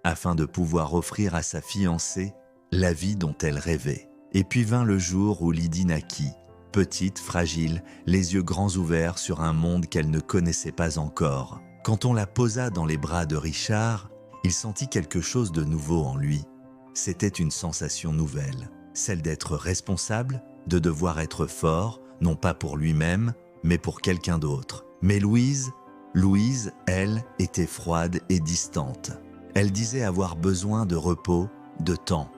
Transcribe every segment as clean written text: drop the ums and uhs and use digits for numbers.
afin de pouvoir offrir à sa fiancée la vie dont elle rêvait. Et puis vint le jour où Lydie naquit, petite, fragile, les yeux grands ouverts sur un monde qu'elle ne connaissait pas encore. Quand on la posa dans les bras de Richard, il sentit quelque chose de nouveau en lui. C'était une sensation nouvelle, celle d'être responsable, de devoir être fort, non pas pour lui-même, mais pour quelqu'un d'autre. Mais Louise, elle, était froide et distante. Elle disait avoir besoin de repos, de temps.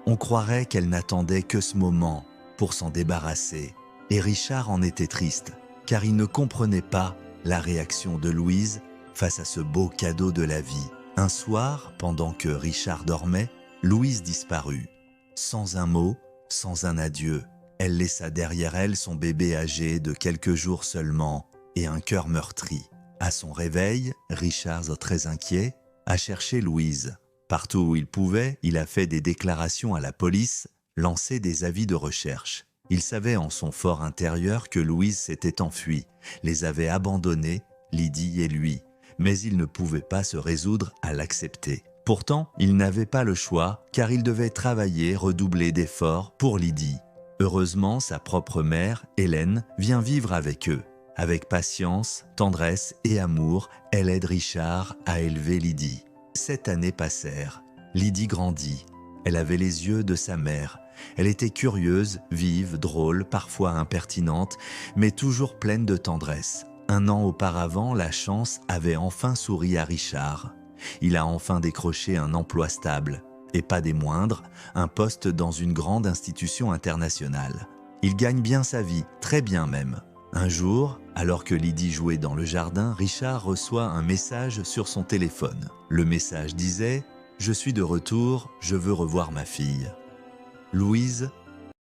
On croirait qu'elle n'attendait que ce moment pour s'en débarrasser. Et Richard en était triste, car il ne comprenait pas la réaction de Louise face à ce beau cadeau de la vie. Un soir, pendant que Richard dormait, Louise disparut. Sans un mot, sans un adieu, elle laissa derrière elle son bébé âgé de quelques jours seulement et un cœur meurtri. À son réveil, Richard, très inquiet, a cherché Louise. Partout où il pouvait, il a fait des déclarations à la police, lancé des avis de recherche. Il savait en son fort intérieur que Louise s'était enfuie, les avait abandonnés, Lydie et lui, mais il ne pouvait pas se résoudre à l'accepter. Pourtant, il n'avait pas le choix, car il devait travailler, redoubler d'efforts pour Lydie. Heureusement, sa propre mère, Hélène, vient vivre avec eux. Avec patience, tendresse et amour, elle aide Richard à élever Lydie. 7 années passèrent. Lydie grandit. Elle avait les yeux de sa mère. Elle était curieuse, vive, drôle, parfois impertinente, mais toujours pleine de tendresse. 1 an auparavant, la chance avait enfin souri à Richard. Il a enfin décroché un emploi stable, et pas des moindres, un poste dans une grande institution internationale. Il gagne bien sa vie, très bien même. Un jour, alors que Lydie jouait dans le jardin, Richard reçoit un message sur son téléphone. Le message disait « Je suis de retour, je veux revoir ma fille ». Louise